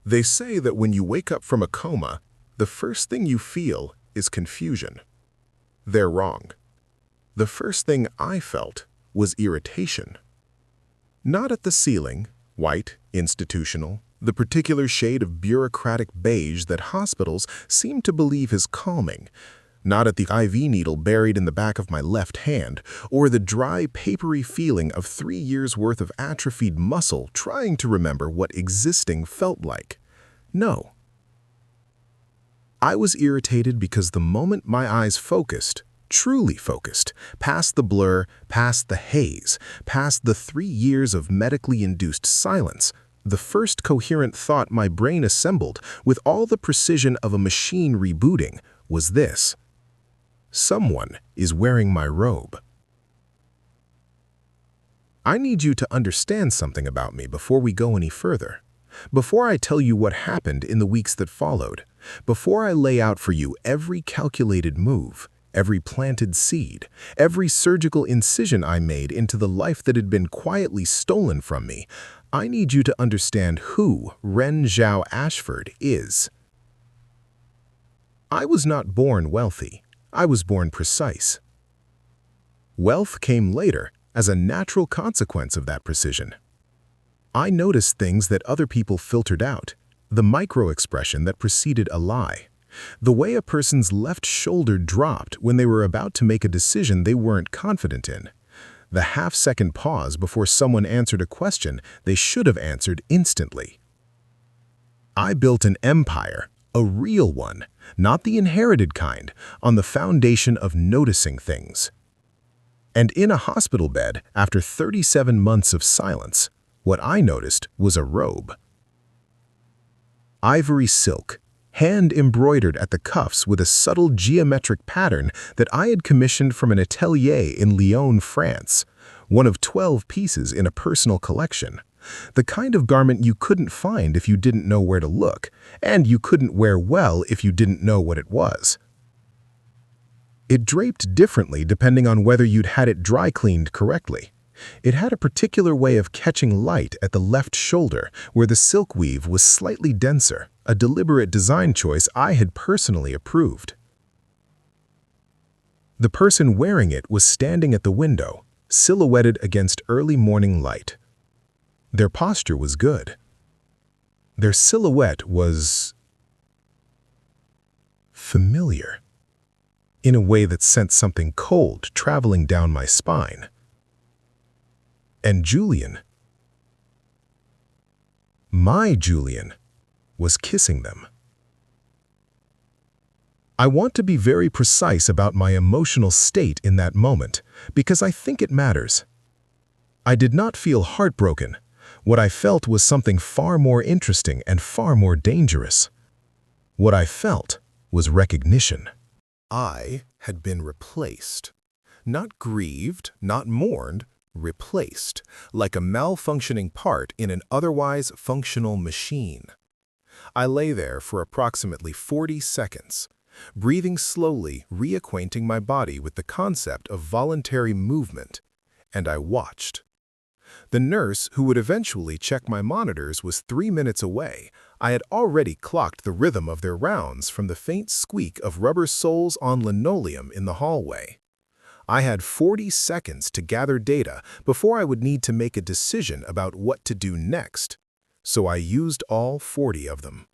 They say that when you wake up from a coma, the first thing you feel is confusion. They're wrong. The first thing I felt was irritation. Not at the ceiling, white, institutional, the particular shade of bureaucratic beige that hospitals seem to believe is calming. Not at the IV needle buried in the back of my left hand, or the dry, papery feeling of 3 years' worth of atrophied muscle trying to remember what existing felt like. No. I was irritated because the moment my eyes focused, truly focused, past the blur, past the haze, past the 3 years of medically induced silence, the first coherent thought my brain assembled with all the precision of a machine rebooting was this: someone is wearing my robe. I need you to understand something about me before we go any further. Before I tell you what happened in the weeks that followed, before I lay out for you every calculated move, every planted seed, every surgical incision I made into the life that had been quietly stolen from me, I need you to understand who Ren Zhao Ashford is. I was not born wealthy. I was born precise. Wealth came later as a natural consequence of that precision. I noticed things that other people filtered out, the micro-expression that preceded a lie, the way a person's left shoulder dropped when they were about to make a decision they weren't confident in, the half-second pause before someone answered a question they should have answered instantly. I built an empire, a real one, not the inherited kind, on the foundation of noticing things. And in a hospital bed, after 37 months of silence, what I noticed was a robe. Ivory silk, hand-embroidered at the cuffs with a subtle geometric pattern that I had commissioned from an atelier in Lyon, France, one of 12 pieces in a personal collection. The kind of garment you couldn't find if you didn't know where to look, and you couldn't wear well if you didn't know what it was. It draped differently depending on whether you'd had it dry cleaned correctly. It had a particular way of catching light at the left shoulder where the silk weave was slightly denser, a deliberate design choice I had personally approved. The person wearing it was standing at the window, silhouetted against early morning light. Their posture was good. Their silhouette was familiar, in a way that sent something cold traveling down my spine. And Julian, my Julian, was kissing them. I want to be very precise about my emotional state in that moment because I think it matters. I did not feel heartbroken. What I felt was something far more interesting and far more dangerous. What I felt was recognition. I had been replaced. Not grieved, not mourned, replaced, like a malfunctioning part in an otherwise functional machine. I lay there for approximately 40 seconds, breathing slowly, reacquainting my body with the concept of voluntary movement, and I watched. The nurse who would eventually check my monitors was 3 minutes away. I had already clocked the rhythm of their rounds from the faint squeak of rubber soles on linoleum in the hallway. I had 40 seconds to gather data before I would need to make a decision about what to do next, so I used all 40 of them.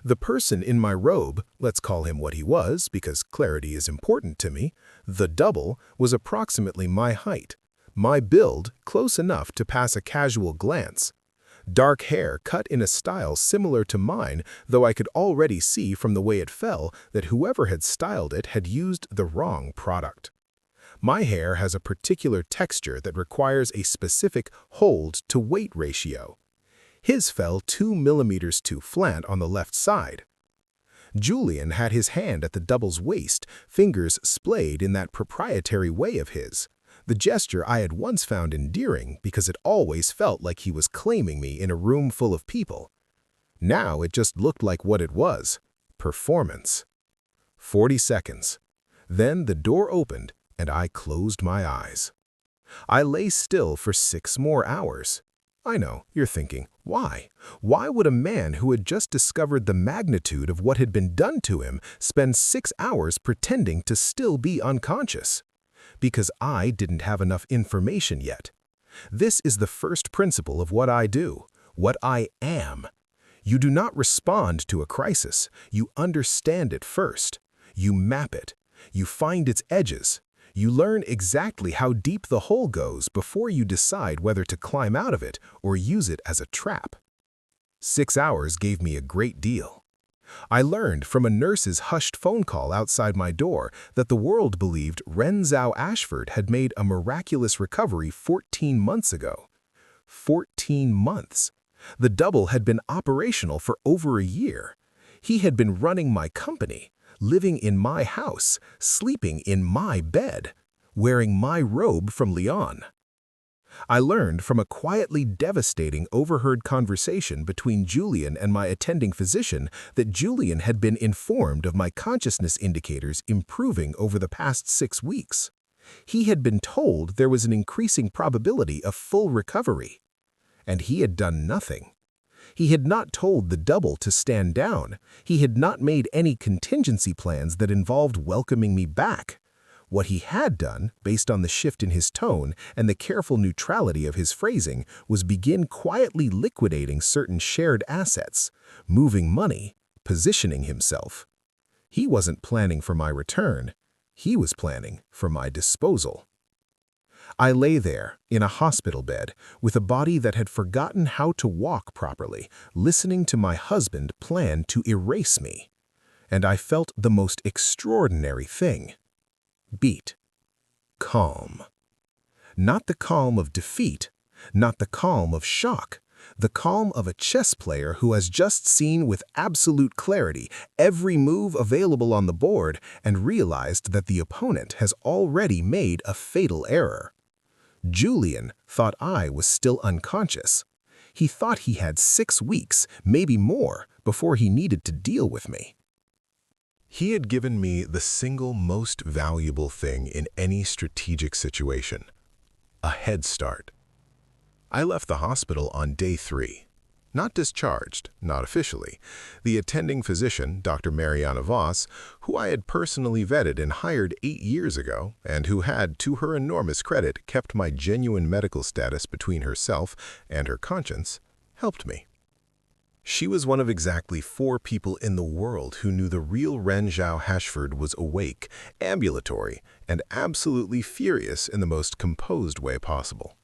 The person in my robe, let's call him what he was because clarity is important to me, the double, was approximately my height, my build close enough to pass a casual glance. Dark hair cut in a style similar to mine, though I could already see from the way it fell that whoever had styled it had used the wrong product. My hair has a particular texture that requires a specific hold-to-weight ratio. His fell 2 millimeters too flat on the left side. Julian had his hand at the double's waist, fingers splayed in that proprietary way of his. The gesture I had once found endearing because it always felt like he was claiming me in a room full of people. Now it just looked like what it was: performance. 40 seconds. Then the door opened and I closed my eyes. I lay still for 6 more hours. I know, you're thinking, why? Why would a man who had just discovered the magnitude of what had been done to him spend 6 hours pretending to still be unconscious? Because I didn't have enough information yet. This is the first principle of what I do, what I am. You do not respond to a crisis. You understand it first. You map it. You find its edges. You learn exactly how deep the hole goes before you decide whether to climb out of it or use it as a trap. 6 hours gave me a great deal. I learned from a nurse's hushed phone call outside my door that the world believed Ren Zhao Ashford had made a miraculous recovery 14 months ago. 14 months. The double had been operational for over a year. He had been running my company, living in my house, sleeping in my bed, wearing my robe from Lyon. I learned from a quietly devastating overheard conversation between Julian and my attending physician that Julian had been informed of my consciousness indicators improving over the past 6 weeks. He had been told there was an increasing probability of full recovery. And he had done nothing. He had not told the double to stand down. He had not made any contingency plans that involved welcoming me back. What he had done, based on the shift in his tone and the careful neutrality of his phrasing, was begin quietly liquidating certain shared assets, moving money, positioning himself. He wasn't planning for my return. He was planning for my disposal. I lay there, in a hospital bed, with a body that had forgotten how to walk properly, listening to my husband plan to erase me. And I felt the most extraordinary thing. Beat. Calm. Not the calm of defeat, not the calm of shock, the calm of a chess player who has just seen with absolute clarity every move available on the board and realized that the opponent has already made a fatal error. Julian thought I was still unconscious. He thought he had 6 weeks, maybe more, before he needed to deal with me. He had given me the single most valuable thing in any strategic situation, a head start. I left the hospital on day 3. Not discharged, not officially. The attending physician, Dr. Mariana Voss, who I had personally vetted and hired 8 years ago, and who had, to her enormous credit, kept my genuine medical status between herself and her conscience, helped me. She was one of exactly 4 people in the world who knew the real Ren Zhao Ashford was awake, ambulatory, and absolutely furious in the most composed way possible.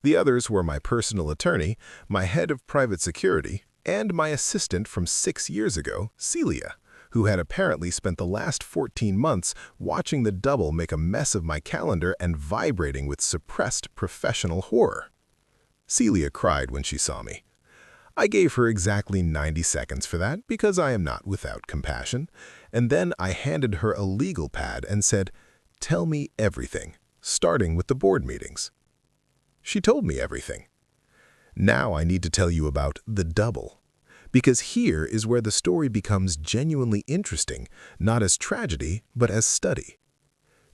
The others were my personal attorney, my head of private security, and my assistant from 6 years ago, Celia, who had apparently spent the last 14 months watching the double make a mess of my calendar and vibrating with suppressed professional horror. Celia cried when she saw me. I gave her exactly 90 seconds for that because I am not without compassion, and then I handed her a legal pad and said, "Tell me everything, starting with the board meetings." She told me everything. Now I need to tell you about the double, because here is where the story becomes genuinely interesting, not as tragedy, but as study.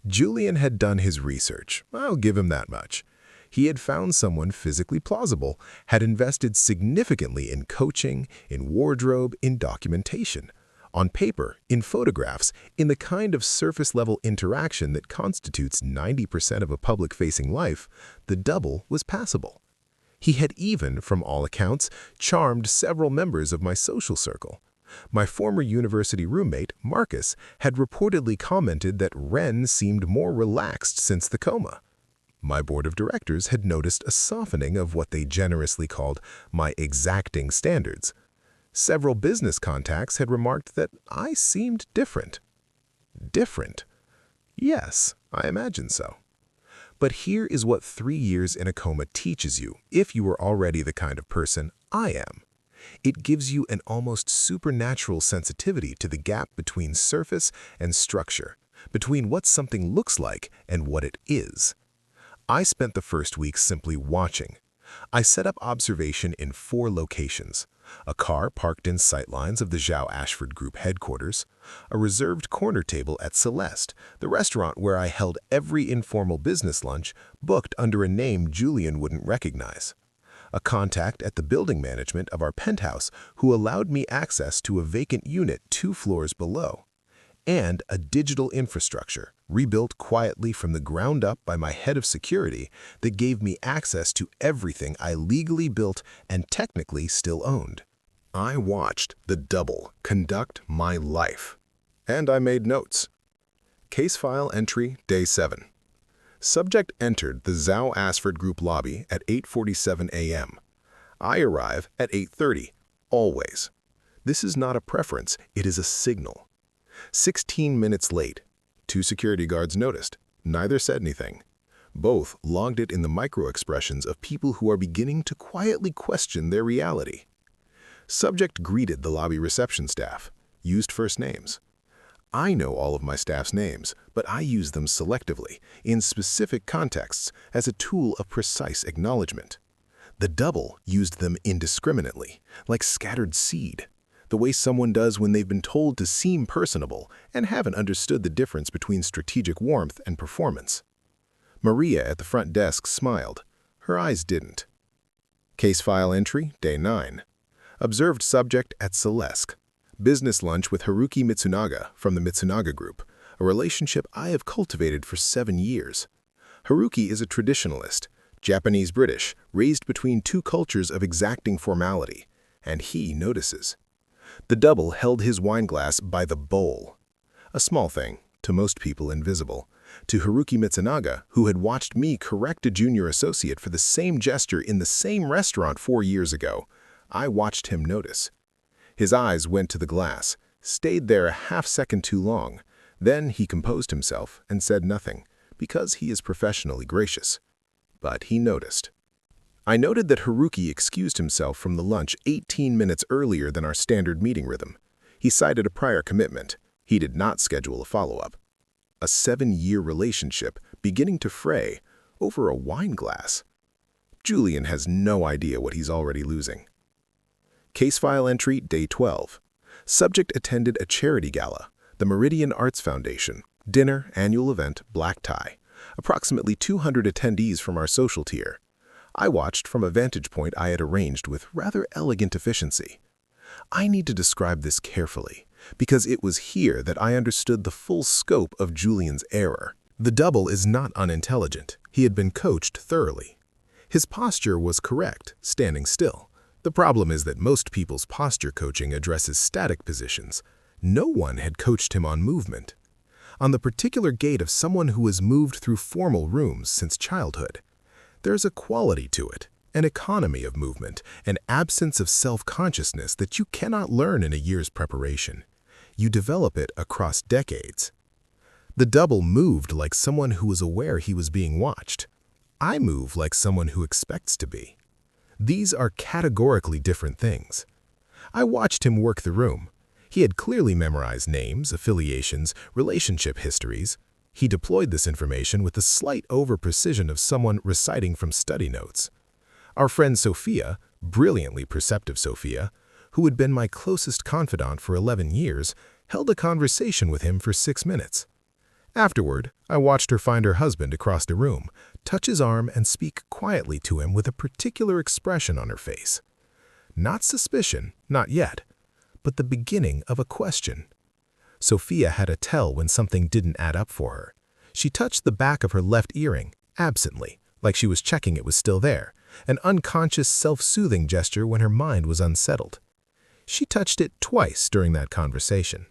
Julian had done his research, I'll give him that much. He had found someone physically plausible, had invested significantly in coaching, in wardrobe, in documentation, on paper, in photographs, in the kind of surface-level interaction that constitutes 90% of a public-facing life. The double was passable. He had even, from all accounts, charmed several members of my social circle. My former university roommate, Marcus, had reportedly commented that Ren seemed more relaxed since the coma. My board of directors had noticed a softening of what they generously called my exacting standards. Several business contacts had remarked that I seemed different. Different? Yes, I imagine so. But here is what 3 years in a coma teaches you if you are already the kind of person I am. It gives you an almost supernatural sensitivity to the gap between surface and structure, between what something looks like and what it is. I spent the first week simply watching. I set up observation in 4 locations. A car parked in sightlines of the Zhao Ashford Group headquarters, a reserved corner table at Celeste, the restaurant where I held every informal business lunch, booked under a name Julian wouldn't recognize, a contact at the building management of our penthouse who allowed me access to a vacant unit 2 floors below, and a digital infrastructure rebuilt quietly from the ground up by my head of security that gave me access to everything I legally built and technically still owned. I watched the double conduct my life, and I made notes. Case file entry, day 7. Subject entered the Zhao Asford Group lobby at 8:47 a.m. I arrive at 8:30, always. This is not a preference, it is a signal. 16 minutes late. 2 security guards noticed. Neither said anything. Both logged it in the micro-expressions of people who are beginning to quietly question their reality. Subject greeted the lobby reception staff, used first names. I know all of my staff's names, but I use them selectively, in specific contexts, as a tool of precise acknowledgement. The double used them indiscriminately, like scattered seed, the way someone does when they've been told to seem personable and haven't understood the difference between strategic warmth and performance. Maria at the front desk smiled. Her eyes didn't. Case file entry, day 9. Observed subject at Celeste. Business lunch with Haruki Mitsunaga from the Mitsunaga Group, a relationship I have cultivated for 7 years. Haruki is a traditionalist, Japanese-British, raised between 2 cultures of exacting formality, and he notices. The double held his wineglass by the bowl. A small thing, to most people invisible. To Haruki Mitsunaga, who had watched me correct a junior associate for the same gesture in the same restaurant 4 years ago, I watched him notice. His eyes went to the glass, stayed there a half-second too long. Then he composed himself and said nothing, because he is professionally gracious. But he noticed. I noted that Haruki excused himself from the lunch 18 minutes earlier than our standard meeting rhythm. He cited a prior commitment. He did not schedule a follow-up. A 7-year relationship beginning to fray over a wine glass. Julian has no idea what he's already losing. Case file entry, day 12. Subject attended a charity gala, the Meridian Arts Foundation, dinner, annual event, black tie. Approximately 200 attendees from our social tier. I watched from a vantage point I had arranged with rather elegant efficiency. I need to describe this carefully, because it was here that I understood the full scope of Julian's error. The double is not unintelligent. He had been coached thoroughly. His posture was correct, standing still. The problem is that most people's posture coaching addresses static positions. No one had coached him on movement. On the particular gait of someone who has moved through formal rooms since childhood. There's a quality to it, an economy of movement, an absence of self-consciousness that you cannot learn in a year's preparation. You develop it across decades. The double moved like someone who was aware he was being watched. I move like someone who expects to be. These are categorically different things. I watched him work the room. He had clearly memorized names, affiliations, relationship histories. He deployed this information with the slight over-precision of someone reciting from study notes. Our friend Sophia, brilliantly perceptive Sophia, who had been my closest confidant for 11 years, held a conversation with him for 6 minutes. Afterward, I watched her find her husband across the room, touch his arm and speak quietly to him with a particular expression on her face. Not suspicion, not yet, but the beginning of a question. Sophia had a tell when something didn't add up for her. She touched the back of her left earring, absently, like she was checking it was still there, an unconscious self-soothing gesture when her mind was unsettled. She touched it twice during that conversation.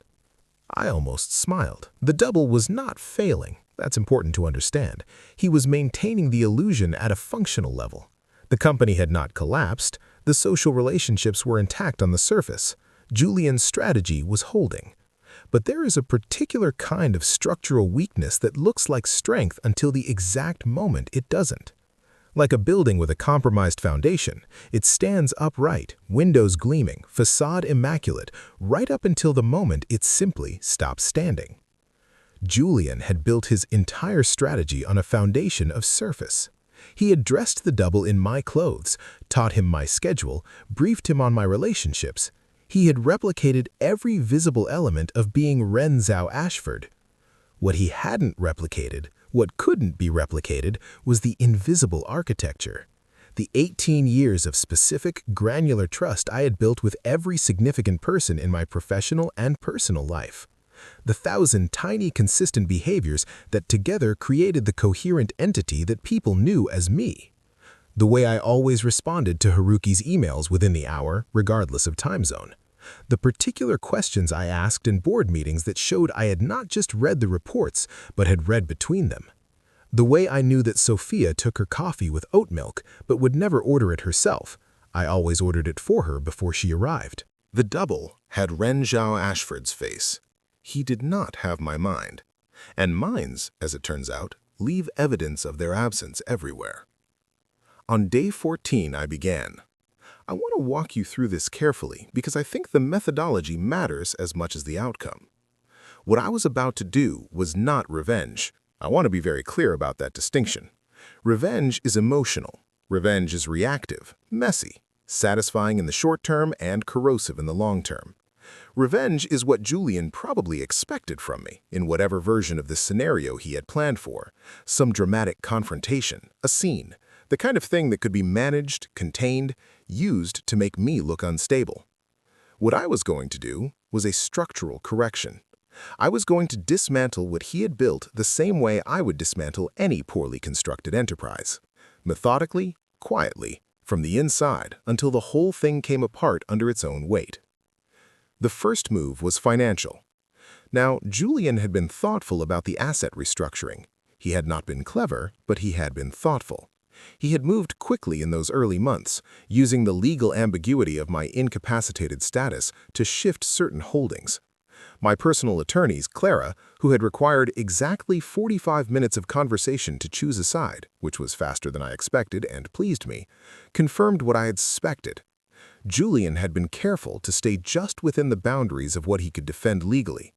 I almost smiled. The double was not failing. That's important to understand. He was maintaining the illusion at a functional level. The company had not collapsed. The social relationships were intact on the surface. Julian's strategy was holding. But there is a particular kind of structural weakness that looks like strength until the exact moment it doesn't. Like a building with a compromised foundation, it stands upright, windows gleaming, facade immaculate, right up until the moment it simply stops standing. Julian had built his entire strategy on a foundation of surface. He had dressed the double in my clothes, taught him my schedule, briefed him on my relationships. He had replicated every visible element of being Ren Zhao Ashford. What he hadn't replicated, what couldn't be replicated, was the invisible architecture. The 18 years of specific, granular trust I had built with every significant person in my professional and personal life. The 1,000 tiny, consistent behaviors that together created the coherent entity that people knew as me. The way I always responded to Haruki's emails within the hour, regardless of time zone. The particular questions I asked in board meetings that showed I had not just read the reports, but had read between them. The way I knew that Sophia took her coffee with oat milk, but would never order it herself. I always ordered it for her before she arrived. The double had Ren Zhao Ashford's face. He did not have my mind. And minds, as it turns out, leave evidence of their absence everywhere. On day 14, I began. I want to walk you through this carefully because I think the methodology matters as much as the outcome. What I was about to do was not revenge. I want to be very clear about that distinction. Revenge is emotional. Revenge is reactive, messy, satisfying in the short term and corrosive in the long term. Revenge is what Julian probably expected from me in whatever version of this scenario he had planned for. Some dramatic confrontation, a scene, the kind of thing that could be managed, contained, used to make me look unstable. What I was going to do was a structural correction. I was going to dismantle what he had built the same way I would dismantle any poorly constructed enterprise. Methodically, quietly, from the inside until the whole thing came apart under its own weight. The first move was financial. Now, Julian had been thoughtful about the asset restructuring. He had not been clever, but he had been thoughtful. He had moved quickly in those early months, using the legal ambiguity of my incapacitated status to shift certain holdings. My personal attorneys, Clara, who had required exactly 45 minutes of conversation to choose a side, which was faster than I expected and pleased me, confirmed what I had suspected. Julian had been careful to stay just within the boundaries of what he could defend legally.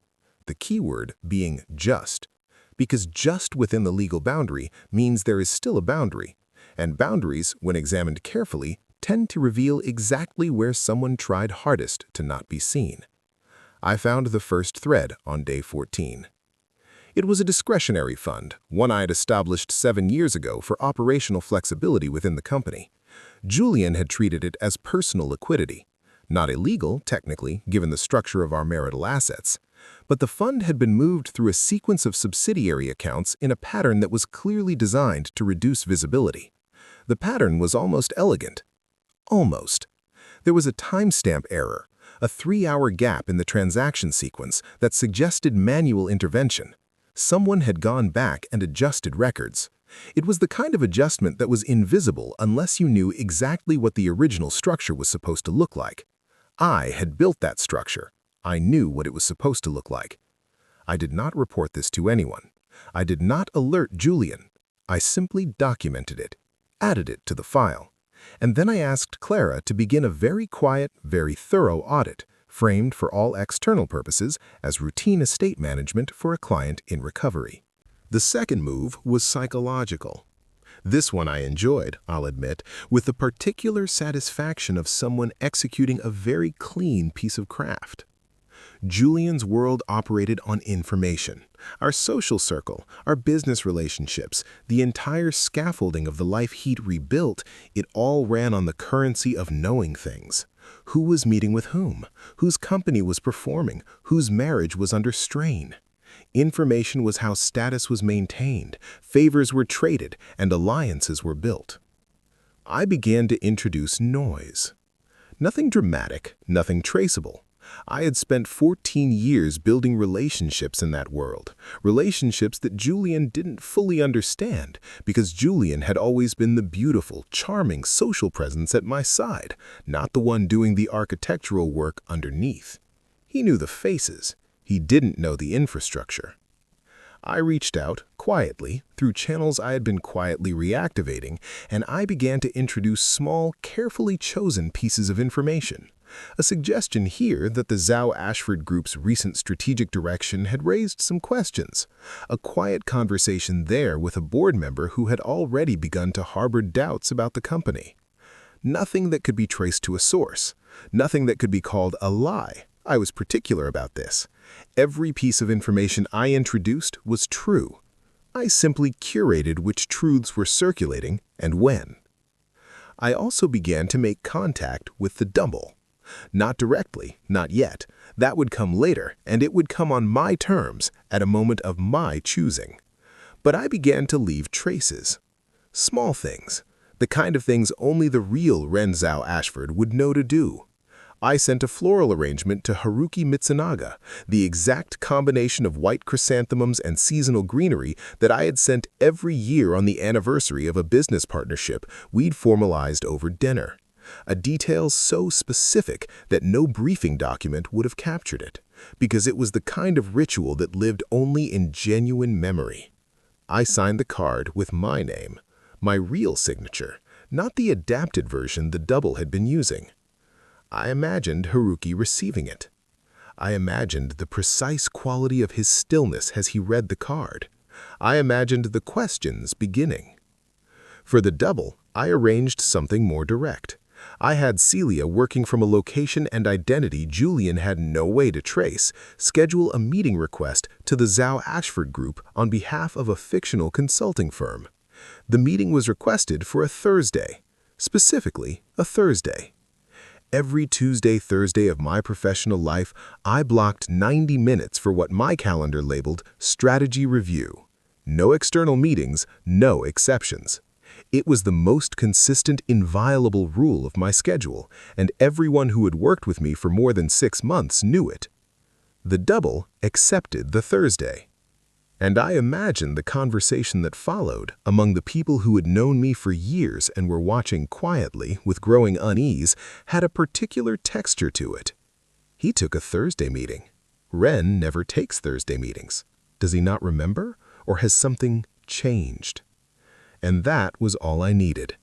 The key word being just. Because just within the legal boundary means there is still a boundary. And boundaries, when examined carefully, tend to reveal exactly where someone tried hardest to not be seen. I found the first thread on day 14. It was a discretionary fund, one I had established 7 years ago for operational flexibility within the company. Julian had treated it as personal liquidity. Not illegal, technically, given the structure of our marital assets. But the fund had been moved through a sequence of subsidiary accounts in a pattern that was clearly designed to reduce visibility. The pattern was almost elegant. Almost. There was a timestamp error, a 3-hour gap in the transaction sequence that suggested manual intervention. Someone had gone back and adjusted records. It was the kind of adjustment that was invisible unless you knew exactly what the original structure was supposed to look like. I had built that structure. I knew what it was supposed to look like. I did not report this to anyone. I did not alert Julian. I simply documented it, added it to the file. And then I asked Clara to begin a very quiet, very thorough audit, framed for all external purposes as routine estate management for a client in recovery. The second move was psychological. This one I enjoyed, I'll admit, with the particular satisfaction of someone executing a very clean piece of craft. Julian's world operated on information. Our social circle, our business relationships, the entire scaffolding of the life he'd rebuilt, it all ran on the currency of knowing things. Who was meeting with whom? Whose company was performing? Whose marriage was under strain? Information was how status was maintained, favors were traded, and alliances were built. I began to introduce noise. Nothing dramatic, nothing traceable. I had spent 14 years building relationships in that world, relationships that Julian didn't fully understand because Julian had always been the beautiful, charming social presence at my side, not the one doing the architectural work underneath. He knew the faces. He didn't know the infrastructure. I reached out, quietly, through channels I had been quietly reactivating, and I began to introduce small, carefully chosen pieces of information. A suggestion here that the Zhao Ashford Group's recent strategic direction had raised some questions. A quiet conversation there with a board member who had already begun to harbor doubts about the company. Nothing that could be traced to a source. Nothing that could be called a lie. I was particular about this. Every piece of information I introduced was true. I simply curated which truths were circulating and when. I also began to make contact with the double. Not directly, not yet. That would come later, and it would come on my terms, at a moment of my choosing. But I began to leave traces. Small things. The kind of things only the real Renzao Ashford would know to do. I sent a floral arrangement to Haruki Mitsunaga, the exact combination of white chrysanthemums and seasonal greenery that I had sent every year on the anniversary of a business partnership we'd formalized over dinner. A detail so specific that no briefing document would have captured it, because it was the kind of ritual that lived only in genuine memory. I signed the card with my name, my real signature, not the adapted version the double had been using. I imagined Haruki receiving it. I imagined the precise quality of his stillness as he read the card. I imagined the questions beginning. For the double, I arranged something more direct. I had Celia, working from a location and identity Julian had no way to trace, schedule a meeting request to the Zhao Ashford Group on behalf of a fictional consulting firm. The meeting was requested for a Thursday, specifically a Thursday. Every Tuesday, Thursday of my professional life, I blocked 90 minutes for what my calendar labeled strategy review. No external meetings, no exceptions. It was the most consistent, inviolable rule of my schedule, and everyone who had worked with me for more than 6 months knew it. The double accepted the Thursday. And I imagined the conversation that followed among the people who had known me for years and were watching quietly with growing unease had a particular texture to it. He took a Thursday meeting. Ren never takes Thursday meetings. Does he not remember, or has something changed? And that was all I needed.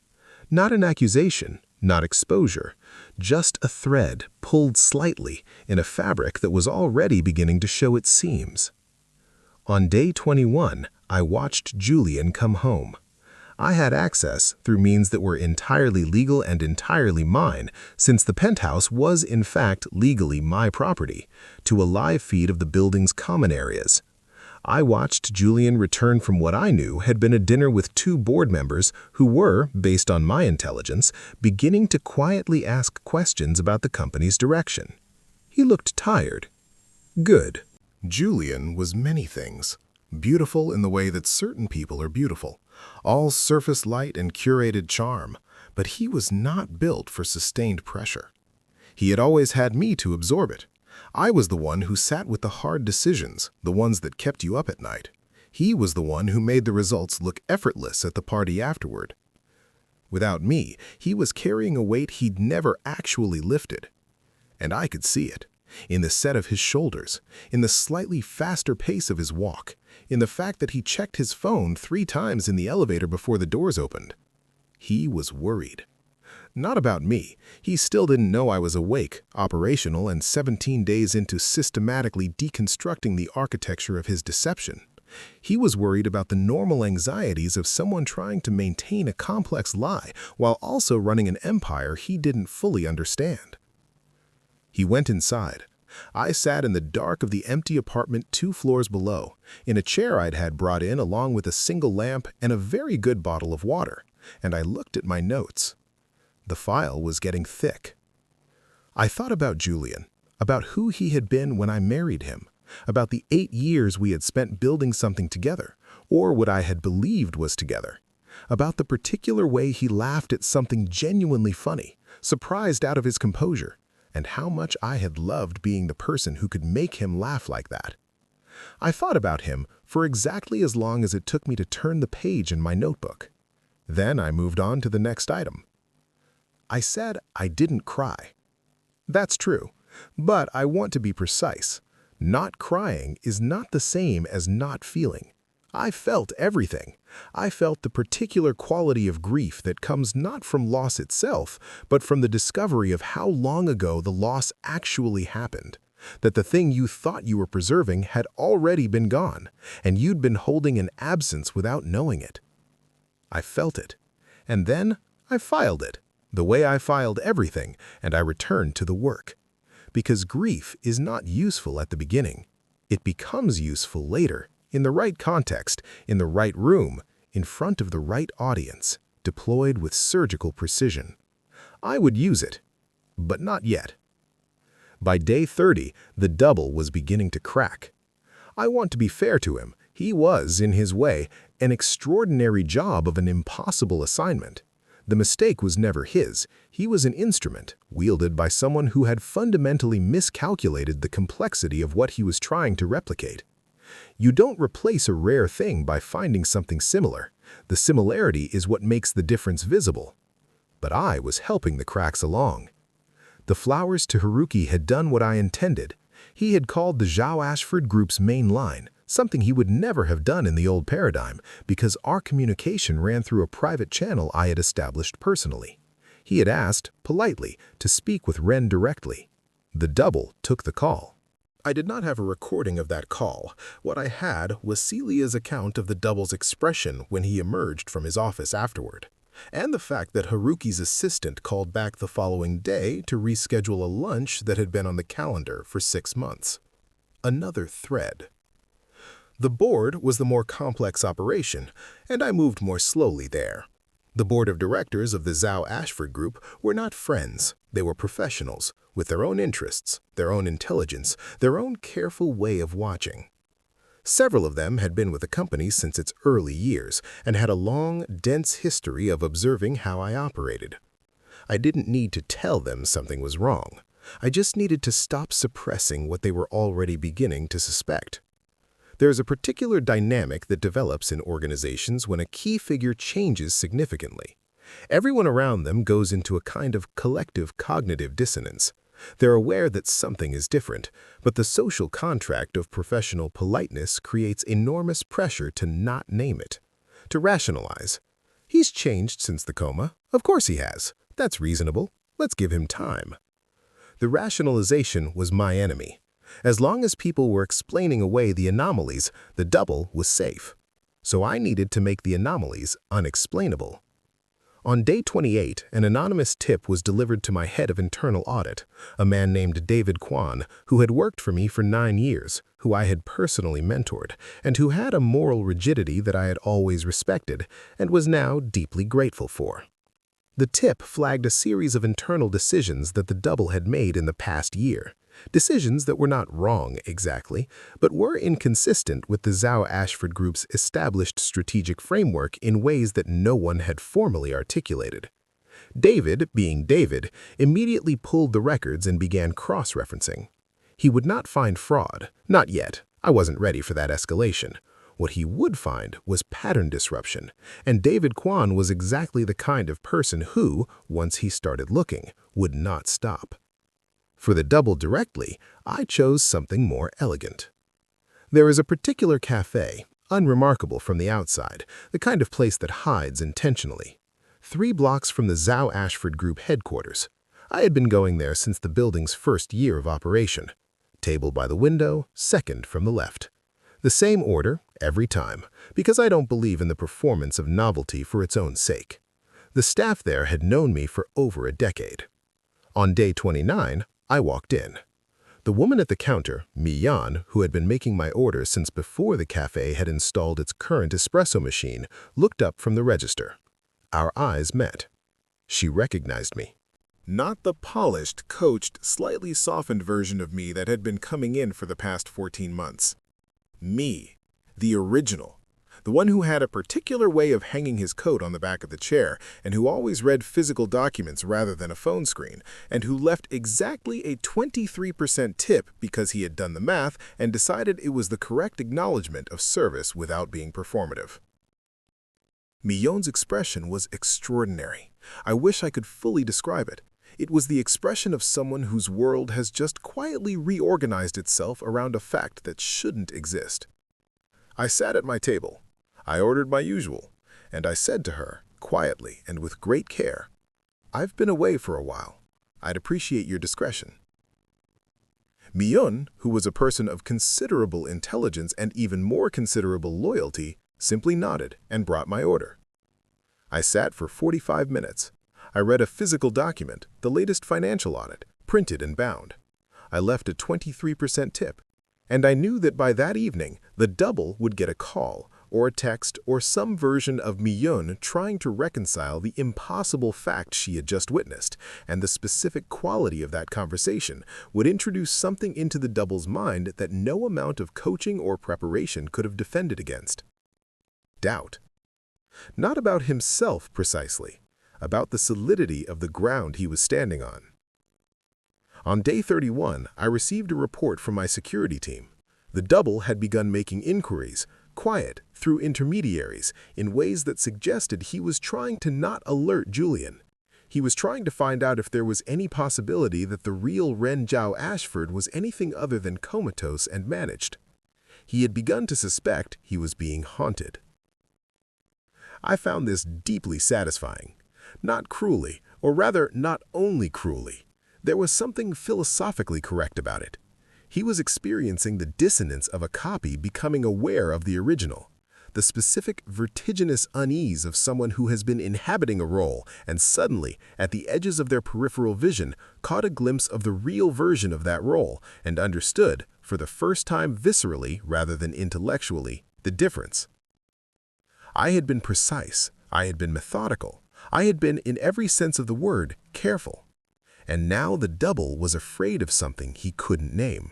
Not an accusation, not exposure, just a thread pulled slightly in a fabric that was already beginning to show its seams. On day 21, I watched Julian come home. I had access, through means that were entirely legal and entirely mine, since the penthouse was in fact legally my property, to a live feed of the building's common areas. I watched Julian return from what I knew had been a dinner with 2 board members who were, based on my intelligence, beginning to quietly ask questions about the company's direction. He looked tired. Good. Julian was many things. Beautiful in the way that certain people are beautiful, all surface light and curated charm, but he was not built for sustained pressure. He had always had me to absorb it. I was the one who sat with the hard decisions, the ones that kept you up at night. He was the one who made the results look effortless at the party afterward. Without me, he was carrying a weight he'd never actually lifted. And I could see it. In the set of his shoulders, in the slightly faster pace of his walk, in the fact that he checked his phone 3 times in the elevator before the doors opened. He was worried. Not about me. He still didn't know I was awake, operational, and 17 days into systematically deconstructing the architecture of his deception. He was worried about the normal anxieties of someone trying to maintain a complex lie while also running an empire he didn't fully understand. He went inside. I sat in the dark of the empty apartment 2 floors below, in a chair I'd had brought in along with a single lamp and a very good bottle of water, and I looked at my notes. The file was getting thick. I thought about Julian, about who he had been when I married him, about the 8 years we had spent building something together, or what I had believed was together, about the particular way he laughed at something genuinely funny, surprised out of his composure, and how much I had loved being the person who could make him laugh like that. I thought about him for exactly as long as it took me to turn the page in my notebook. Then I moved on to the next item. I said I didn't cry. That's true, but I want to be precise. Not crying is not the same as not feeling. I felt everything. I felt the particular quality of grief that comes not from loss itself, but from the discovery of how long ago the loss actually happened, that the thing you thought you were preserving had already been gone, and you'd been holding an absence without knowing it. I felt it, and then I filed it, the way I filed everything, and I returned to the work. Because grief is not useful at the beginning. It becomes useful later, in the right context, in the right room, in front of the right audience, deployed with surgical precision. I would use it, but not yet. By day 30, the double was beginning to crack. I want to be fair to him. He was, in his way, an extraordinary job of an impossible assignment. The mistake was never his. He was an instrument, wielded by someone who had fundamentally miscalculated the complexity of what he was trying to replicate. You don't replace a rare thing by finding something similar. The similarity is what makes the difference visible. But I was helping the cracks along. The flowers to Haruki had done what I intended. He had called the Zhao Ashford Group's main line, something he would never have done in the old paradigm because our communication ran through a private channel I had established personally. He had asked, politely, to speak with Ren directly. The double took the call. I did not have a recording of that call. What I had was Celia's account of the double's expression when he emerged from his office afterward, and the fact that Haruki's assistant called back the following day to reschedule a lunch that had been on the calendar for 6 months. Another thread. The board was the more complex operation, and I moved more slowly there. The board of directors of the Zhao Ashford Group were not friends. They were professionals, with their own interests, their own intelligence, their own careful way of watching. Several of them had been with the company since its early years and had a long, dense history of observing how I operated. I didn't need to tell them something was wrong. I just needed to stop suppressing what they were already beginning to suspect. There is a particular dynamic that develops in organizations when a key figure changes significantly. Everyone around them goes into a kind of collective cognitive dissonance. They're aware that something is different, but the social contract of professional politeness creates enormous pressure to not name it, to rationalize. He's changed since the coma. Of course he has. That's reasonable. Let's give him time. The rationalization was my enemy. As long as people were explaining away the anomalies, the double was safe. So I needed to make the anomalies unexplainable. On day 28, an anonymous tip was delivered to my head of internal audit, a man named David Kwan, who had worked for me for 9 years, who I had personally mentored, and who had a moral rigidity that I had always respected and was now deeply grateful for. The tip flagged a series of internal decisions that the double had made in the past year. Decisions that were not wrong exactly, but were inconsistent with the Zhao Ashford Group's established strategic framework in ways that no one had formally articulated. David, being David, immediately pulled the records and began cross-referencing. He would not find fraud, not yet. I wasn't ready for that escalation. What he would find was pattern disruption, and David Kwan was exactly the kind of person who, once he started looking, would not stop. For the double directly, I chose something more elegant. There is a particular cafe, unremarkable from the outside, the kind of place that hides intentionally. 3 blocks from the Zhao Ashford Group headquarters. I had been going there since the building's first year of operation. Table by the window, second from the left. The same order, every time, because I don't believe in the performance of novelty for its own sake. The staff there had known me for over a decade. On day 29, I walked in. The woman at the counter, Mi-Yan, who had been making my orders since before the cafe had installed its current espresso machine, looked up from the register. Our eyes met. She recognized me. Not the polished, coached, slightly softened version of me that had been coming in for the past 14 months. Me, the original. The one who had a particular way of hanging his coat on the back of the chair, and who always read physical documents rather than a phone screen, and who left exactly a 23% tip because he had done the math and decided it was the correct acknowledgement of service without being performative. Mi-Yon's expression was extraordinary. I wish I could fully describe it. It was the expression of someone whose world has just quietly reorganized itself around a fact that shouldn't exist. I sat at my table. I ordered my usual, and I said to her, quietly and with great care, "I've been away for a while. I'd appreciate your discretion." Mi-Yon, who was a person of considerable intelligence and even more considerable loyalty, simply nodded and brought my order. I sat for 45 minutes. I read a physical document, the latest financial audit, printed and bound. I left a 23% tip. And I knew that by that evening, the double would get a call, or a text, or some version of Miyun trying to reconcile the impossible fact she had just witnessed, and the specific quality of that conversation would introduce something into the double's mind that no amount of coaching or preparation could have defended against. Doubt. Not about himself precisely, about the solidity of the ground he was standing on. On day 31, I received a report from my security team. The double had begun making inquiries, quiet, through intermediaries, in ways that suggested he was trying to not alert Julian. He was trying to find out if there was any possibility that the real Ren Zhao Ashford was anything other than comatose and managed. He had begun to suspect he was being haunted. I found this deeply satisfying. Not cruelly, or rather not only cruelly. There was something philosophically correct about it. He was experiencing the dissonance of a copy becoming aware of the original, the specific vertiginous unease of someone who has been inhabiting a role and suddenly, at the edges of their peripheral vision, caught a glimpse of the real version of that role and understood, for the first time viscerally rather than intellectually, the difference. I had been precise, I had been methodical, I had been, in every sense of the word, careful. And now the double was afraid of something he couldn't name.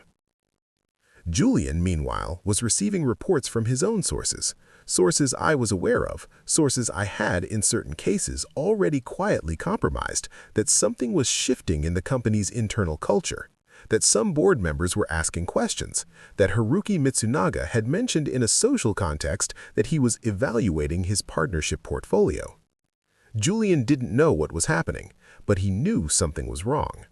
Julian, meanwhile, was receiving reports from his own sources, sources I was aware of, sources I had, in certain cases, already quietly compromised, that something was shifting in the company's internal culture, that some board members were asking questions, that Haruki Mitsunaga had mentioned in a social context that he was evaluating his partnership portfolio. Julian didn't know what was happening, but he knew something was wrong.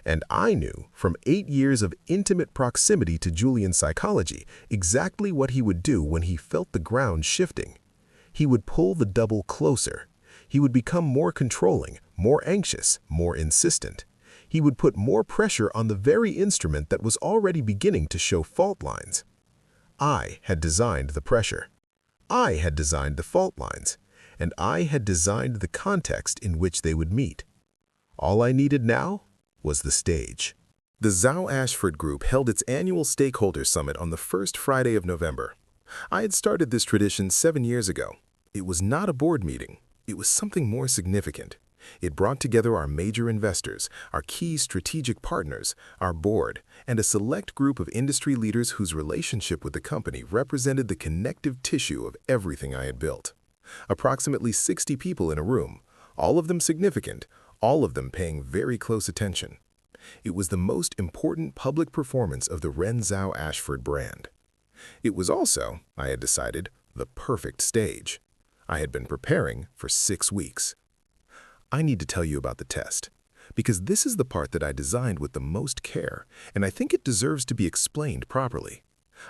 And I knew, from 8 years of intimate proximity to Julian's psychology, exactly what he would do when he felt the ground shifting. He would pull the double closer. He would become more controlling, more anxious, more insistent. He would put more pressure on the very instrument that was already beginning to show fault lines. I had designed the pressure. I had designed the fault lines. And I had designed the context in which they would meet. All I needed now was the stage. The Zhao Ashford Group held its annual Stakeholder Summit on the first Friday of November. I had started this tradition 7 years ago. It was not a board meeting. It was something more significant. It brought together our major investors, our key strategic partners, our board, and a select group of industry leaders whose relationship with the company represented the connective tissue of everything I had built. Approximately 60 people in a room, all of them significant, all of them paying very close attention. It was the most important public performance of the Ren Zhao Ashford brand. It was also, I had decided, the perfect stage. I had been preparing for 6 weeks. I need to tell you about the test, because this is the part that I designed with the most care, and I think it deserves to be explained properly.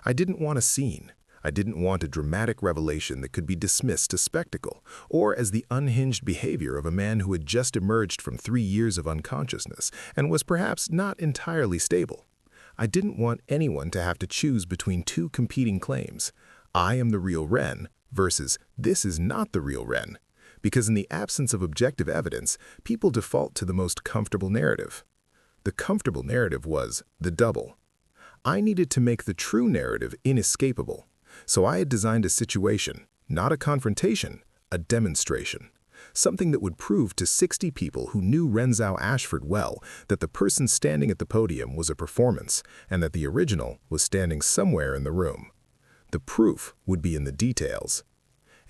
I didn't want a scene. I didn't want a dramatic revelation that could be dismissed as spectacle, or as the unhinged behavior of a man who had just emerged from 3 years of unconsciousness and was perhaps not entirely stable. I didn't want anyone to have to choose between 2 competing claims. I am the real Ren versus this is not the real Ren. Because in the absence of objective evidence, people default to the most comfortable narrative. The comfortable narrative was the double. I needed to make the true narrative inescapable. So I had designed a situation, not a confrontation, a demonstration. Something that would prove to 60 people who knew Ren Zhao Ashford well that the person standing at the podium was a performance and that the original was standing somewhere in the room. The proof would be in the details.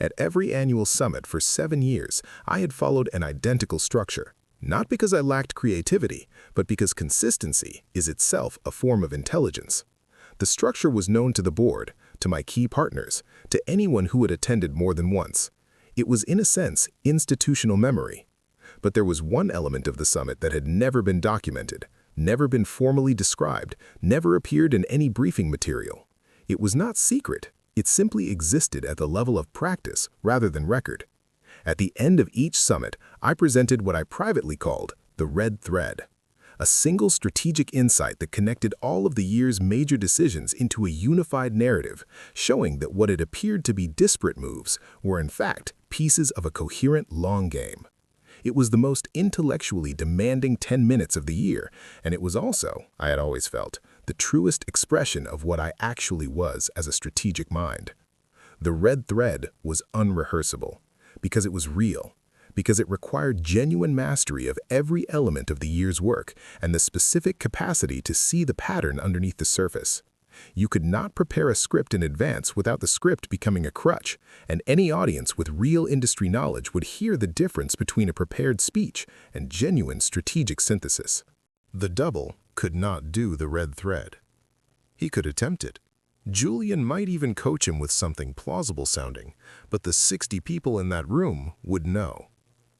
At every annual summit for 7 years, I had followed an identical structure, not because I lacked creativity, but because consistency is itself a form of intelligence. The structure was known to the board, to my key partners, to anyone who had attended more than once. It was, in a sense, institutional memory. But there was one element of the summit that had never been documented, never been formally described, never appeared in any briefing material. It was not secret. It simply existed at the level of practice rather than record. At the end of each summit, I presented what I privately called the red thread, a single strategic insight that connected all of the year's major decisions into a unified narrative, showing that what had appeared to be disparate moves were in fact pieces of a coherent long game. It was the most intellectually demanding 10 minutes of the year, and it was also, I had always felt, the truest expression of what I actually was as a strategic mind. The red thread was unrehearsable, because it was real, because it required genuine mastery of every element of the year's work and the specific capacity to see the pattern underneath the surface. You could not prepare a script in advance without the script becoming a crutch, and any audience with real industry knowledge would hear the difference between a prepared speech and genuine strategic synthesis. The double could not do the red thread. He could attempt it. Julian might even coach him with something plausible sounding, but the 60 people in that room would know,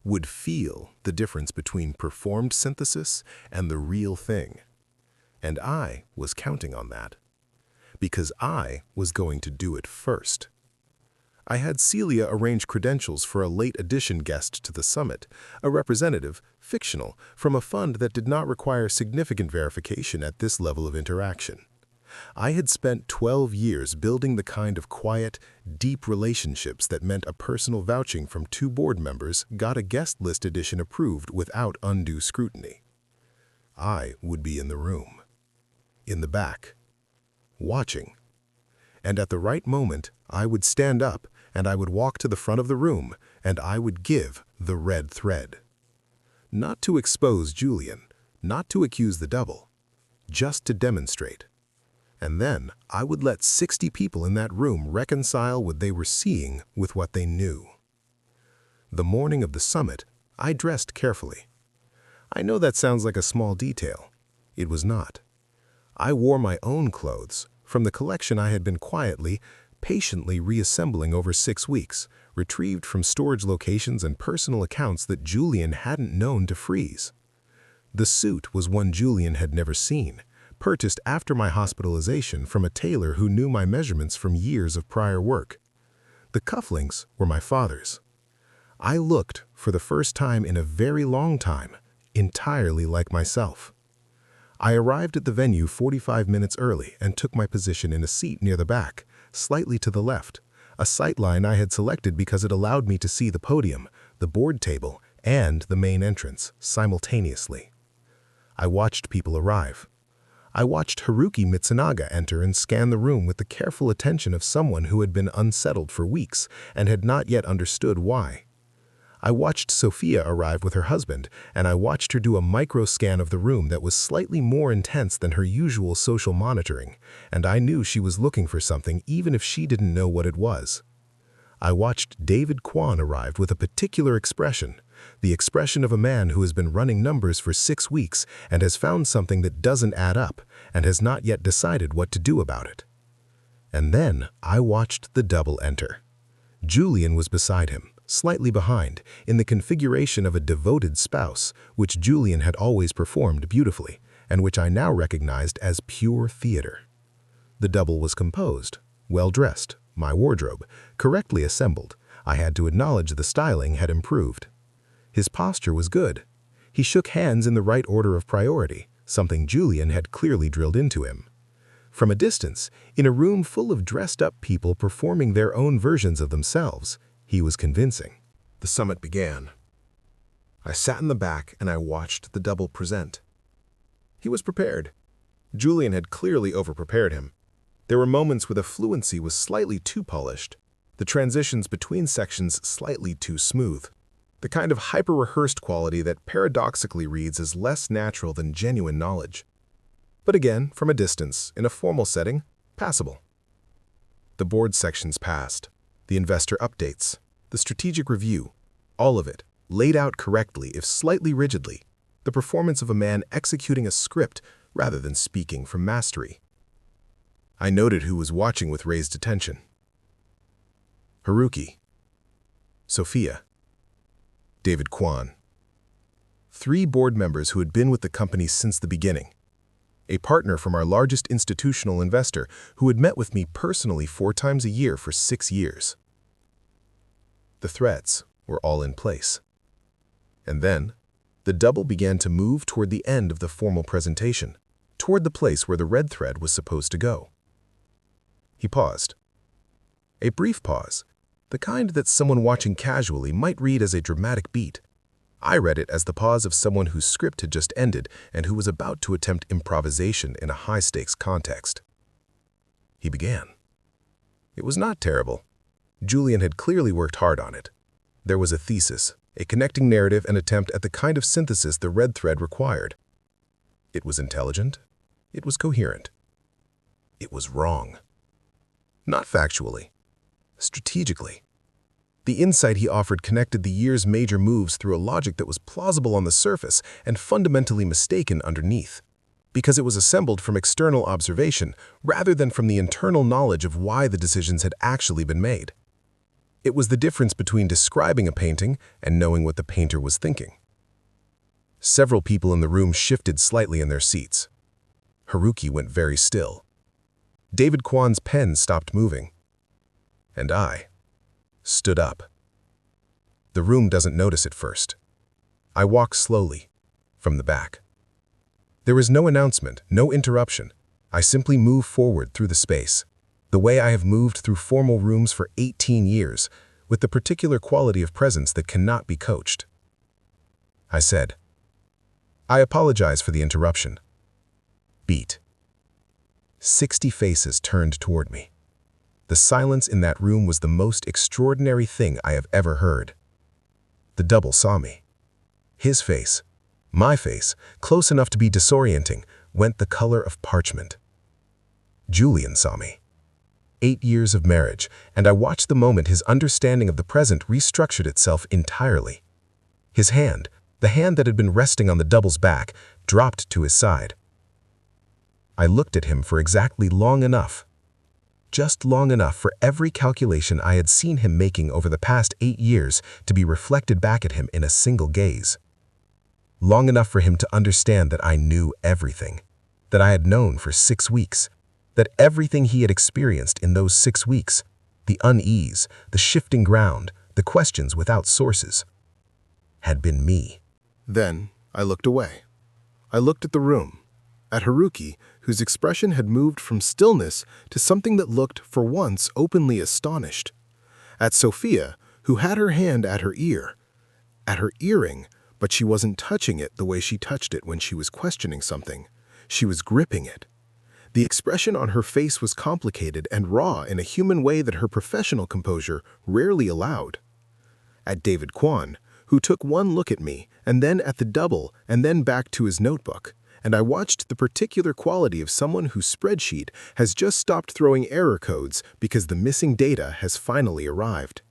would feel the difference between performed synthesis and the real thing. And I was counting on that, because I was going to do it first. I had Celia arrange credentials for a late addition guest to the summit, a representative, fictional, from a fund that did not require significant verification at this level of interaction. I had spent 12 years building the kind of quiet, deep relationships that meant a personal vouching from 2 board members got a guest list addition approved without undue scrutiny. I would be in the room, in the back, watching. And at the right moment, I would stand up and I would walk to the front of the room and I would give the red thread. Not to expose Julian, not to accuse the double, just to demonstrate. And then I would let 60 people in that room reconcile what they were seeing with what they knew. The morning of the summit, I dressed carefully. I know that sounds like a small detail. It was not. I wore my own clothes from the collection I had been quietly, patiently reassembling over 6 weeks, retrieved from storage locations and personal accounts that Julian hadn't known to freeze. The suit was one Julian had never seen, purchased after my hospitalization from a tailor who knew my measurements from years of prior work. The cufflinks were my father's. I looked, for the first time in a very long time, entirely like myself. I arrived at the venue 45 minutes early and took my position in a seat near the back, slightly to the left, a sightline I had selected because it allowed me to see the podium, the board table, and the main entrance simultaneously. I watched people arrive. I watched Haruki Mitsunaga enter and scan the room with the careful attention of someone who had been unsettled for weeks and had not yet understood why. I watched Sophia arrive with her husband, and I watched her do a micro-scan of the room that was slightly more intense than her usual social monitoring, and I knew she was looking for something even if she didn't know what it was. I watched David Kwan arrive with a particular expression, the expression of a man who has been running numbers for 6 weeks and has found something that doesn't add up and has not yet decided what to do about it. And then I watched the double enter. Julian was beside him, slightly behind, in the configuration of a devoted spouse, which Julian had always performed beautifully, and which I now recognized as pure theater. The double was composed, well-dressed, my wardrobe, correctly assembled. I had to acknowledge the styling had improved. His posture was good. He shook hands in the right order of priority, something Julian had clearly drilled into him. From a distance, in a room full of dressed-up people performing their own versions of themselves, he was convincing. The summit began. I sat in the back and I watched the double present. He was prepared. Julian had clearly over-prepared him. There were moments where the fluency was slightly too polished, the transitions between sections slightly too smooth, the kind of hyper-rehearsed quality that paradoxically reads as less natural than genuine knowledge. But again, from a distance, in a formal setting, passable. The board sections passed, the investor updates, the strategic review, all of it, laid out correctly if slightly rigidly, the performance of a man executing a script rather than speaking from mastery. I noted who was watching with raised attention. Haruki, Sophia, David Kwan. 3 board members who had been with the company since the beginning. A partner from our largest institutional investor who had met with me personally 4 times a year for 6 years. The threads were all in place. And then, the double began to move toward the end of the formal presentation, toward the place where the red thread was supposed to go. He paused. A brief pause, the kind that someone watching casually might read as a dramatic beat. I read it as the pause of someone whose script had just ended and who was about to attempt improvisation in a high-stakes context. He began. It was not terrible. Julian had clearly worked hard on it. There was a thesis, a connecting narrative, and attempt at the kind of synthesis the red thread required. It was intelligent. It was coherent. It was wrong. Not factually, strategically. The insight he offered connected the year's major moves through a logic that was plausible on the surface and fundamentally mistaken underneath, because it was assembled from external observation rather than from the internal knowledge of why the decisions had actually been made. It was the difference between describing a painting and knowing what the painter was thinking. Several people in the room shifted slightly in their seats. Haruki went very still. David Kwan's pen stopped moving. And I stood up. The room doesn't notice it first. I walk slowly, from the back. There is no announcement, no interruption. I simply move forward through the space, the way I have moved through formal rooms for 18 years, with the particular quality of presence that cannot be coached. I said, "I apologize for the interruption." Beat. 60 faces turned toward me. The silence in that room was the most extraordinary thing I have ever heard. The double saw me. His face, my face, close enough to be disorienting, went the color of parchment. Julian saw me. 8 years of marriage, and I watched the moment his understanding of the present restructured itself entirely. His hand, the hand that had been resting on the double's back, dropped to his side. I looked at him for exactly long enough. Just long enough for every calculation I had seen him making over the past 8 years to be reflected back at him in a single gaze. Long enough for him to understand that I knew everything, that I had known for 6 weeks, that everything he had experienced in those 6 weeks, the unease, the shifting ground, the questions without sources, had been me. Then I looked away. I looked at the room, at Haruki, whose expression had moved from stillness to something that looked, for once, openly astonished. At Sophia, who had her hand at her ear, at her earring, but she wasn't touching it the way she touched it when she was questioning something. She was gripping it. The expression on her face was complicated and raw in a human way that her professional composure rarely allowed. At David Kwan, who took one look at me, and then at the double, and then back to his notebook, and I watched the particular quality of someone whose spreadsheet has just stopped throwing error codes because the missing data has finally arrived.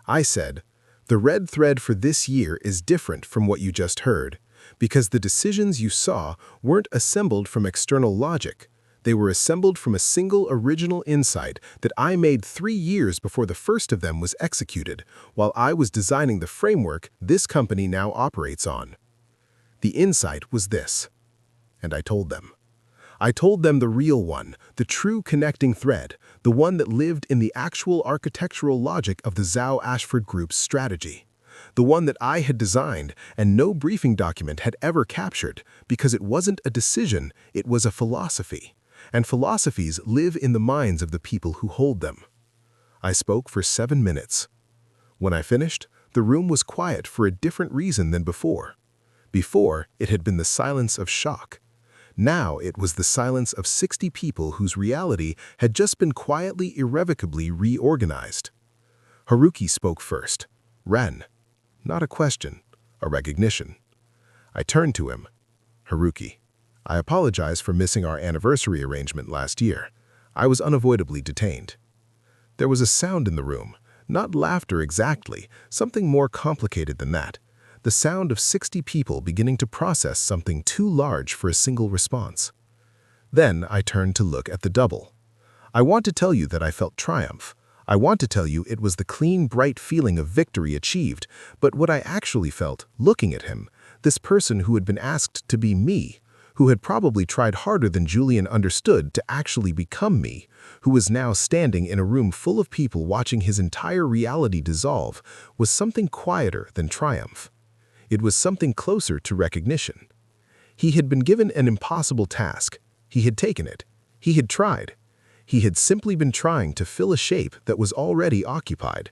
I said, "The red thread for this year is different from what you just heard, because the decisions you saw weren't assembled from external logic. They were assembled from a single original insight that I made 3 years before the first of them was executed, while I was designing the framework this company now operates on. The insight was this." And I told them. I told them the real one, the true connecting thread, the one that lived in the actual architectural logic of the Zhao Ashford Group's strategy. The one that I had designed and no briefing document had ever captured, because it wasn't a decision, it was a philosophy. And philosophies live in the minds of the people who hold them. I spoke for 7 minutes. When I finished, the room was quiet for a different reason than before. Before, it had been the silence of shock. Now it was the silence of 60 people whose reality had just been quietly, irrevocably reorganized. Haruki spoke first. Ren. Not a question, a recognition. I turned to him. "Haruki, I apologize for missing our anniversary arrangement last year. I was unavoidably detained." There was a sound in the room, not laughter exactly, something more complicated than that. The sound of 60 people beginning to process something too large for a single response. Then I turned to look at the double. I want to tell you that I felt triumph. I want to tell you it was the clean, bright feeling of victory achieved, but what I actually felt, looking at him, this person who had been asked to be me, who had probably tried harder than Julian understood to actually become me, who was now standing in a room full of people watching his entire reality dissolve, was something quieter than triumph. It was something closer to recognition. He had been given an impossible task. He had taken it. He had tried. He had simply been trying to fill a shape that was already occupied.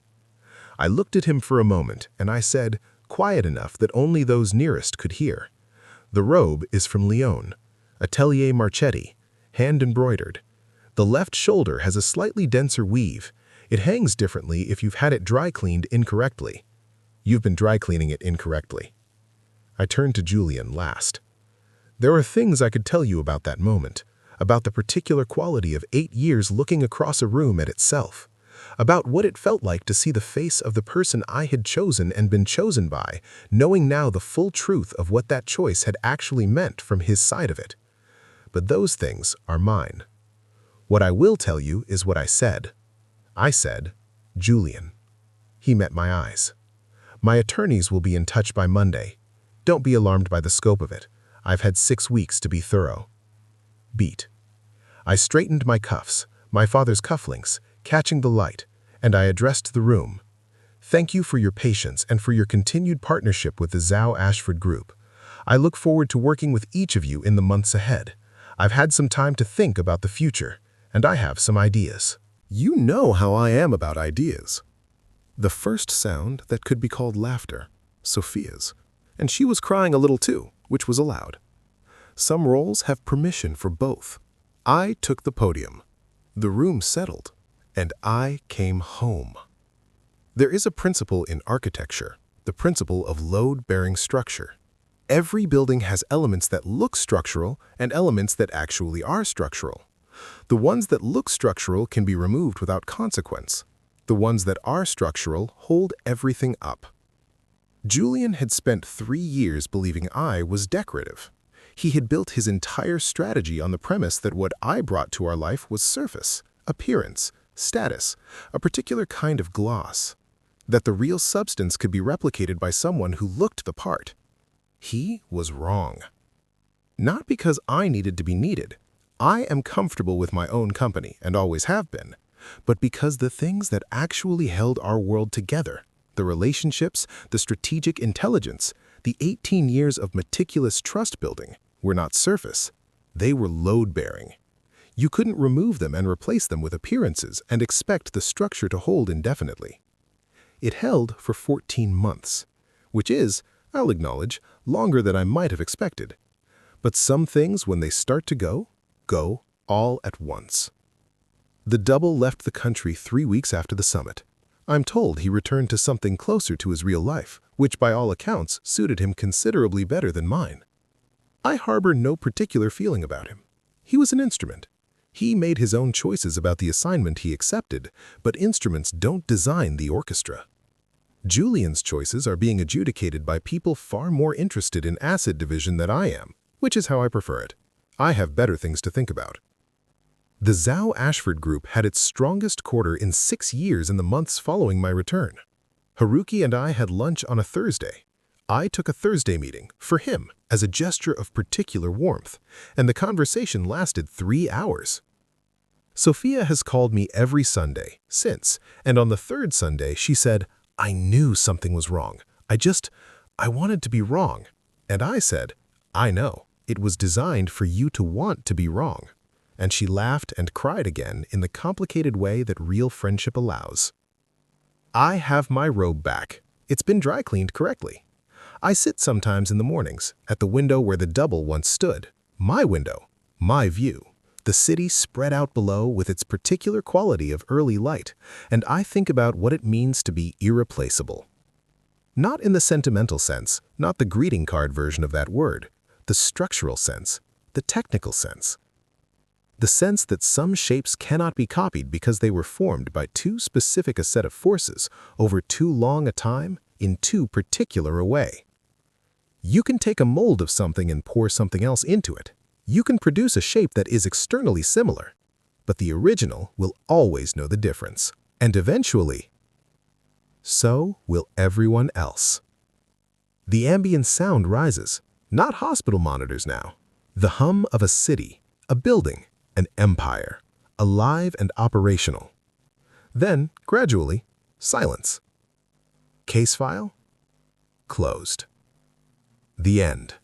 I looked at him for a moment, and I said, quiet enough that only those nearest could hear, "The robe is from Lyon, Atelier Marchetti, hand-embroidered. The left shoulder has a slightly denser weave. It hangs differently if you've had it dry cleaned incorrectly. You've been dry cleaning it incorrectly. I turned to Julian last. There are things I could tell you about that moment, about the particular quality of 8 years looking across a room at itself, about what it felt like to see the face of the person I had chosen and been chosen by, knowing now the full truth of what that choice had actually meant from his side of it. But those things are mine. What I will tell you is what I said. I said, Julian. He met my eyes. My attorneys will be in touch by Monday. Don't be alarmed by the scope of it. I've had 6 weeks to be thorough. Beat. I straightened my cuffs, my father's cufflinks, catching the light, and I addressed the room. Thank you for your patience and for your continued partnership with the Zhao Ashford Group. I look forward to working with each of you in the months ahead. I've had some time to think about the future, and I have some ideas. You know how I am about ideas. The first sound that could be called laughter, Sophia's, and she was crying a little too, which was allowed. Some roles have permission for both. I took the podium. The room settled, and I came home. There is a principle in architecture, the principle of load-bearing structure. Every building has elements that look structural and elements that actually are structural. The ones that look structural can be removed without consequence. The ones that are structural hold everything up. Julian had spent 3 years believing I was decorative. He had built his entire strategy on the premise that what I brought to our life was surface, appearance, status, a particular kind of gloss, that the real substance could be replicated by someone who looked the part. He was wrong. Not because I needed to be needed. I am comfortable with my own company and always have been, but because the things that actually held our world together, the relationships, the strategic intelligence, the 18 years of meticulous trust building, were not surface. They were load-bearing. You couldn't remove them and replace them with appearances and expect the structure to hold indefinitely. It held for 14 months, which is, I'll acknowledge, longer than I might have expected. But some things, when they start to go all at once. The double left the country 3 weeks after the summit. I'm told he returned to something closer to his real life, which by all accounts suited him considerably better than mine. I harbor no particular feeling about him. He was an instrument. He made his own choices about the assignment he accepted, but instruments don't design the orchestra. Julian's choices are being adjudicated by people far more interested in acid division than I am, which is how I prefer it. I have better things to think about. The Zhao Ashford Group had its strongest quarter in 6 years in the months following my return. Haruki and I had lunch on a Thursday. I took a Thursday meeting, for him, as a gesture of particular warmth, and the conversation lasted 3 hours. Sophia has called me every Sunday since, and on the 3rd Sunday she said, I knew something was wrong. I wanted to be wrong. And I said, I know. It was designed for you to want to be wrong. And she laughed and cried again in the complicated way that real friendship allows. I have my robe back. It's been dry cleaned correctly. I sit sometimes in the mornings at the window where the double once stood. My window, my view. The city spread out below with its particular quality of early light, and I think about what it means to be irreplaceable. Not in the sentimental sense, not the greeting card version of that word, the structural sense, the technical sense. The sense that some shapes cannot be copied because they were formed by too specific a set of forces over too long a time in too particular a way. You can take a mold of something and pour something else into it. You can produce a shape that is externally similar, but the original will always know the difference. And eventually, so will everyone else. The ambient sound rises, not hospital monitors now. The hum of a city, a building, an empire, alive and operational. Then, gradually, silence. Case file? Closed. The end.